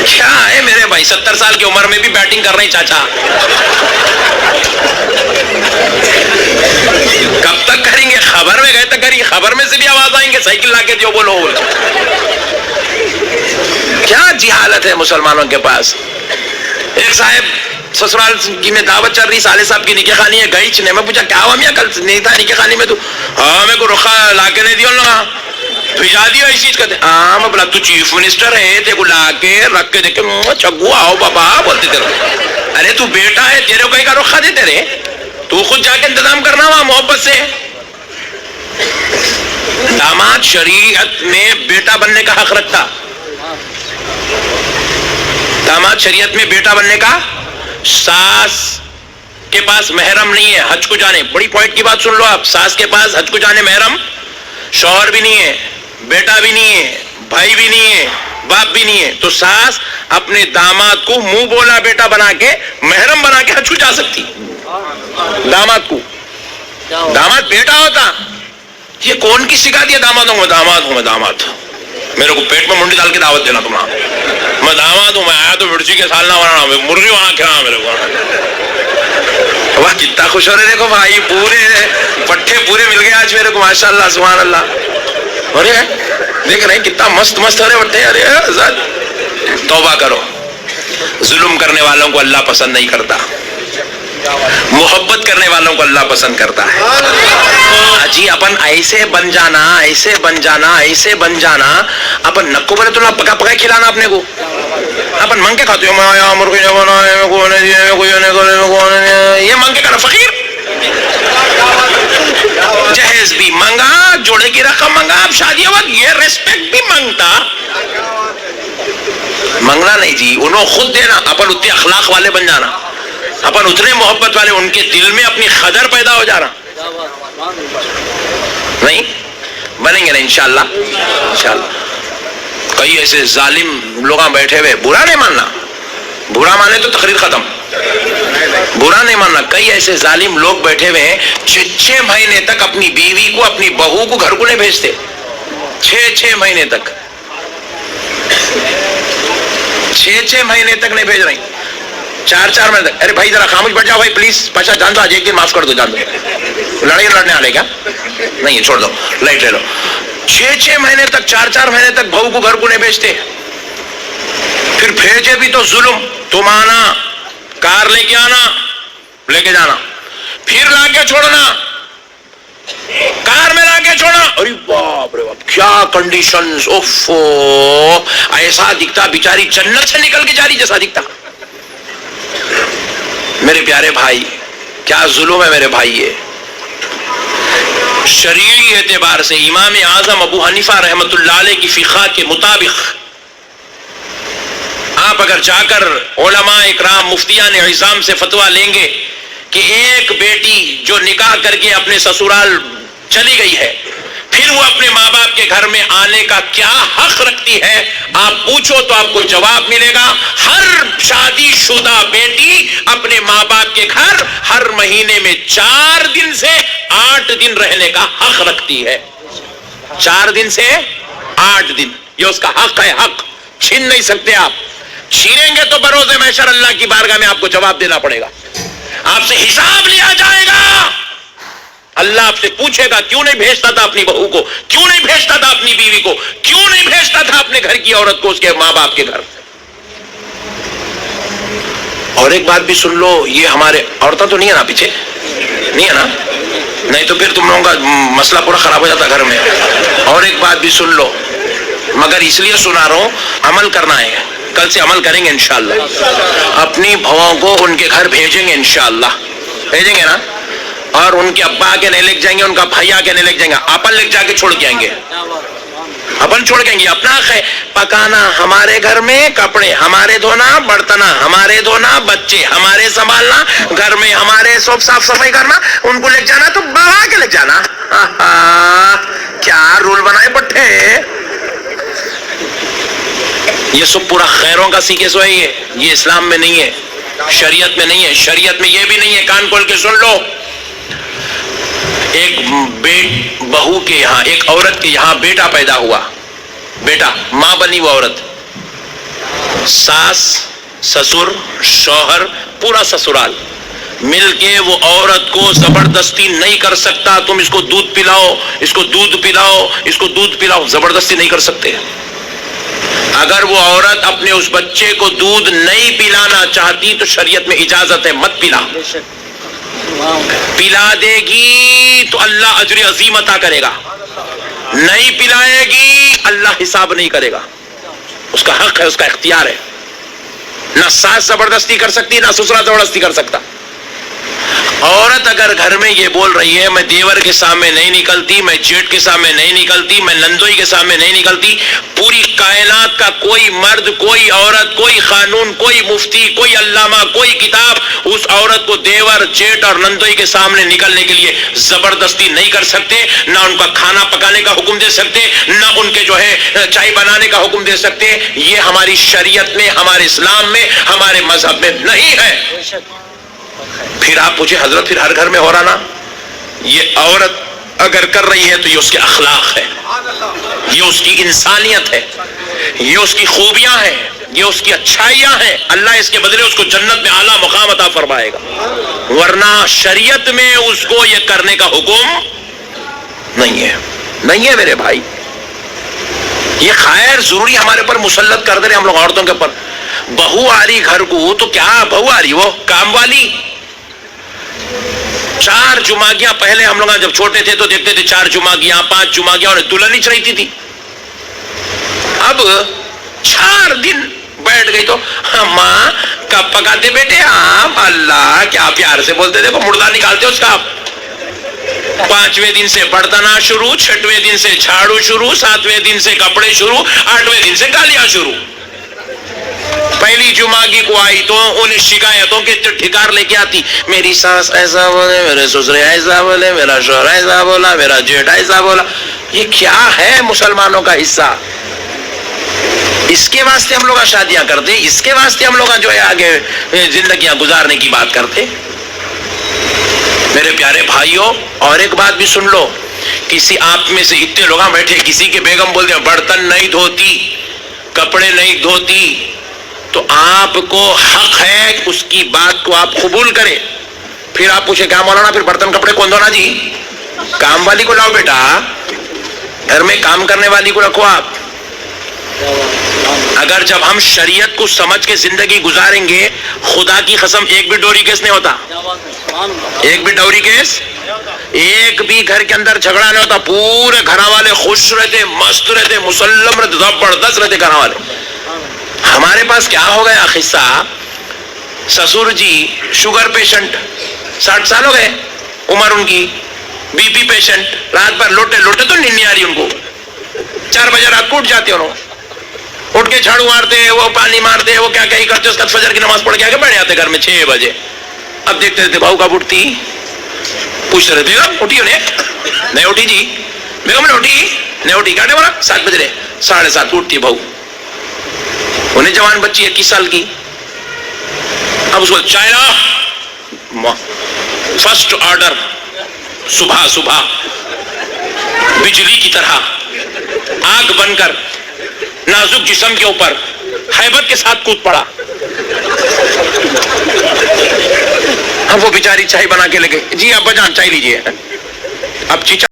کیا ہے میرے بھائی، 70 سال کی عمر میں بھی بیٹنگ کر رہے ہیں چاچا. کب تک کریں گے؟ خبر میں گئے تک کریے، خبر میں سے بھی آواز آئیں گے سائیکل لا کے جو بولو. کیا جہالت ہے مسلمانوں کے پاس. ایک صاحب سسرال کی میں دعوت چل رہی، سالے صاحب کی نکاح خانی ہے، گئی چنے. میں پوچھا کیا ہوا میاں، کل نہیں تھا نکاح خانی میں تو؟ ہاں میرے کو رخا لا کے نہیں دیا نا، بھیجا دیا اس چیز کا. ہاں میں بولا تو چیف منسٹر ہے، تیرے کو لا کے رکھ کے دیکھ کے چگو آؤ بابا بولتے تیرے. ارے تو بیٹا ہے، تیرے کو کا رخا دے تیرے، تو خود جا کے انتظام کرنا وہاں محبت سے. داماد شریعت میں بیٹا بننے کا حق رکھتا. داماد شریعت میں بیٹا بننے کا. ساس کے پاس محرم نہیں ہے حج کو جانے. بڑی پوائنٹ کی بات سن لو آپ. ساس کے پاس حج کو جانے محرم شوہر بھی نہیں ہے، بیٹا بھی نہیں ہے، بھائی بھی نہیں ہے، باپ بھی نہیں ہے. تو ساس اپنے داماد کو منہ بولا بیٹا بنا کے محرم بنا کے حج کو جا سکتی. داماد کو داماد بیٹا ہوتا. یہ کون کی سکھا دیا داماد ہوں میں، داماد ہوں میں، داماد. میرے کو پیٹ میں منڈی ڈال کے دعوت دینا تمہارا. میں داماد ہوں، میں آیا تو مرچی کے سال نہ بنانا، مرغی وہاں کھلانا میرے کو. واہ کتنا خوش ہو رہے دیکھو بھائی، پورے پٹھے پورے مل گئے آج میرے کو، ماشاء اللہ سبحان اللہ. ارے دیکھ رہے ہیں کتنا مست مست ہو رہے پٹھے. ارے حضرت توبہ کرو. ظلم کرنے والوں کو اللہ پسند نہیں کرتا، محبت کرنے والوں کو اللہ پسند کرتا ہے. جی اپن ایسے بن جانا، ایسے بن جانا، ایسے بن جانا. اپن نکو بولے تو نہ پکا پکا کھلانا اپنے کو. اپن منگ کے کھاتے ہو، مرغی نے بنایا، یہ منگ کے کھانا. فقیر جہیز بھی منگا، جوڑے کی رقم منگا، اب شادی وقت یہ ریسپیکٹ بھی مانگتا. منگنا نہیں جی، انہوں خود دینا. اپن اتنے اخلاق والے بن جانا، اپن اتنے محبت والے، ان کے دل میں اپنی قدر پیدا ہو جانا. نہیں بنیں گے نا انشاءاللہ. انشاءاللہ. کئی ایسے ظالم لوگ بیٹھے ہوئے، برا نہیں ماننا، برا مانے تو تقریر ختم، برا نہیں ماننا. کئی ایسے ظالم لوگ بیٹھے ہوئے ہیں 6 مہینے تک اپنی بیوی کو، اپنی بہو کو گھر کو نہیں بھیجتے. 6 مہینے تک، 6 مہینے تک نہیں بھیج رہے. 4 مہینے تک. ارے بھائی ذرا خاموش بیٹھ جاؤ بھائی پلیز. پاشا جان دو، آج ایک دن معاف کر دو، جان دو. لڑنے والے کیا نہیں، چھوڑ دو، لائٹ لے لو. 6 مہینے تک، 4 مہینے تک بہو کو گھر کو نہیں بھیجتے. پھر بھیجے بھی تو ظلم. تم آنا، کار لے کے آنا، لے کے جانا، پھر لا کے چھوڑنا، کار میں لا کے چھوڑنا. ارے باپ رے باپ کیا کنڈیشنز. اوفو، ایسا دکھتا بیچاری جنت سے نکل کے جا رہی جیسا دکھتا. میرے پیارے بھائی کیا ظلم ہے میرے بھائی. یہ شرعی اعتبار سے امام اعظم ابو حنیفہ رحمۃ اللہ علیہ کی فقہ کے مطابق آپ اگر جا کر علماء اکرام مفتیان عظام سے فتویٰ لیں گے کہ ایک بیٹی جو نکاح کر کے اپنے سسرال چلی گئی ہے، پھر وہ اپنے ماں باپ کے گھر میں آنے کا کیا حق رکھتی ہے، آپ پوچھو تو آپ کو جواب ملے گا. ہر شادی شدہ بیٹی اپنے ماں باپ کے گھر ہر مہینے میں 4 دن سے 8 دن رہنے کا حق رکھتی ہے. 4 دن سے 8 دن یہ اس کا حق ہے. حق چھین نہیں سکتے آپ. چھینیں گے تو بروز محشر اللہ کی بارگاہ میں آپ کو جواب دینا پڑے گا. آپ سے حساب لیا جائے گا. اللہ آپ سے پوچھے گا کیوں نہیں بھیجتا تھا اپنی بہو کو، کیوں نہیں بھیجتا تھا اپنی بیوی کو، کیوں نہیں بھیجتا تھا اپنے گھر کی عورت کو اس کے ماں باپ کے گھر. اور ایک بات بھی سن لو، یہ ہمارے عورتیں تو نہیں ہے نا پیچھے، نہیں ہے نا، نہیں تو پھر تم لوگوں کا مسئلہ پورا خراب ہو جاتا گھر میں. اور ایک بات بھی سن لو، مگر اس لیے سنا رہا ہوں، عمل کرنا ہے. کل سے عمل کریں گے انشاءاللہ. اپنی بہوؤں کو ان کے گھر بھیجیں گے انشاءاللہ، بھیجیں گے نا. اور ان کے ابا آ کے نہیں لے جائیں گے، ان کا بھائی آ کے نہیں لے جائیں گے، اپن لے جا کے چھوڑ کے آئیں گے. اپن چھوڑ کے آئیں گے. اپنا حق ہے پکانا ہمارے گھر میں، کپڑے ہمارے دھونا، برتن ہمارے دھونا، بچے ہمارے سنبھالنا، گھر میں ہمارے سب صاف صفائی کرنا. ان کو لے جانا تو بڑھا کے لے جانا. کیا رول بنائے پٹھے. یہ سب پورا خیروں کا سیکھے سو ہے. یہ اسلام میں نہیں ہے، شریعت میں نہیں ہے. شریعت میں یہ بھی نہیں ہے. کان کھول کے سن لو، ایک بہو کے یہاں، ایک عورت کے یہاں بیٹا پیدا ہوا، بیٹا، ماں بنی وہ عورت، ساس، سسر، شوہر، پورا سسرال مل کے وہ عورت کو زبردستی نہیں کر سکتا، تم اس کو دودھ پلاؤ، اس کو دودھ پلاؤ، اس کو دودھ پلاؤ، زبردستی نہیں کر سکتے۔ اگر وہ عورت اپنے اس بچے کو دودھ نہیں پلانا چاہتی تو شریعت میں اجازت ہے، مت پلا، پلا دے گی تو اللہ اجر عظیم عطا کرے گا، نہیں پلائے گی اللہ حساب نہیں کرے گا، اس کا حق ہے، اس کا اختیار ہے، نہ ساس زبردستی کر سکتی، نہ سسرا زبردستی کر سکتا۔ عورت اگر گھر میں یہ بول رہی ہے میں دیور کے سامنے نہیں نکلتی، میں جیٹ کے سامنے نہیں نکلتی، میں نندوئی کے سامنے نہیں نکلتی، پوری کائنات کا کوئی مرد، کوئی عورت، کوئی قانون، کوئی مفتی، کوئی علامہ، کوئی کتاب اس عورت کو دیور، جیٹ اور نندوئی کے سامنے نکلنے کے لیے زبردستی نہیں کر سکتے، نہ ان کا کھانا پکانے کا حکم دے سکتے، نہ ان کے جو ہے چائے بنانے کا حکم دے سکتے۔ یہ ہماری شریعت میں، ہمارے اسلام میں، ہمارے مذہب میں نہیں ہے۔ پھر آپ پوچھیں حضرت پھر ہر گھر میں ہو رہا نا؟ یہ عورت اگر کر رہی ہے تو یہ اس کے اخلاق ہے، یہ اس کی انسانیت ہے، یہ اس کی خوبیاں ہیں، یہ اس کی اچھائیاں ہیں، اللہ اس کے بدلے اس کو جنت میں اعلیٰ مقام عطا فرمائے گا، ورنہ شریعت میں اس کو یہ کرنے کا حکم نہیں ہے، نہیں ہے میرے بھائی۔ یہ خیر ضروری ہمارے پر مسلط کر دے رہے ہم لوگ عورتوں کے اوپر، بہو آ رہی گھر کو تو کیا بہو آ رہی، وہ کام والی۔ 4 جمعگیاں پہلے ہم لوگ جب چھوٹے تھے تو دیکھتے تھے 4 جمعگیاں، 5 جمعگیاں اور دلہن ہی چڑھتی تھی۔ اب 4 دن بیٹھ گئی تو ماں کب پکاتے بیٹے؟ آپ اللہ کیا پیار سے بولتے، دیکھو مردہ نکالتے اس کا۔ 5ویں دن سے برتنا شروع، 6ویں دن سے جھاڑو شروع، 7ویں دن سے کپڑے شروع، 8ویں دن سے گالیاں شروع۔ پہلی جمعگی کو آئی تو ان شکایتوں کے ٹھکار لے کے آتی، میری ساس ایسا بولے، میرے سسرے ایسا بولے، میرا شوہر ایسا بولا، میرا جیٹھ ایسا بولا۔ یہ کیا ہے مسلمانوں کا حصہ؟ اس کے واسطے ہم لوگ شادیاں کرتے، اس کے واسطے ہم لوگ جو ہے آگے زندگیاں گزارنے کی بات کرتے۔ میرے پیارے بھائیوں، اور ایک بات بھی سن لو، کسی آپ میں سے اتنے لوگ بیٹھے، کسی کے بیگم بول دیا برتن نہیں دھوتی، کپڑے نہیں دھوتی، تو آپ کو حق ہے اس کی بات کو آپ قبول کریں۔ پھر آپ پوچھیں کیا مولانا پھر برتن کپڑے کون دھونا جی؟ کام والی کو لاؤ بیٹا، گھر میں کام کرنے والی کو رکھو آپ۔ اگر جب ہم شریعت کو سمجھ کے زندگی گزاریں گے، خدا کی قسم ایک بھی ڈوری کیس نہیں ہوتا، ایک بھی ڈوری کیس، ایک بھی گھر کے اندر جھگڑا نہیں ہوتا، پورے گھر والے خوش رہتے، مست رہتے، مسلم رہتے، زبردست رہتے گھر والے۔ ہمارے پاس کیا ہو گیا قصہ، سسر جی شوگر پیشنٹ، 60 سال ہو گئے عمر ان کی، بی پی پیشنٹ، رات بھر لوٹے لوٹے تو نیند نہیں آ رہی ان کو، 4 بجے رات کو اٹھ جاتے انہوں، اٹھ کے جھاڑو مارتے، وہ پانی مارتے، وہ کیا کہیں کرتے، اس کا فجر کی نماز پڑھ کے آگے بیٹھ جاتے گھر میں 6 بجے۔ اب دیکھتے رہتے بہو کب اٹھتی، پوچھتے رہتے بیگم اٹھی انہیں، نہیں اٹھی جی، بیگم نے اٹھی نہیں اٹھی، کیا بولا 7 بج رہے، 7:30 اٹھتی بہو، انہیں جوان بچی 21 سال کی۔ اب اس کو چائے لا، فرسٹ آرڈر، صبح صبح بجلی کی طرح آگ بن کر نازک جسم کے اوپر ہیبت کے ساتھ کود پڑا۔ اب وہ بیچاری چائے بنا کے لگے، جی ابا جان چائے لیجیے۔ اب چیچا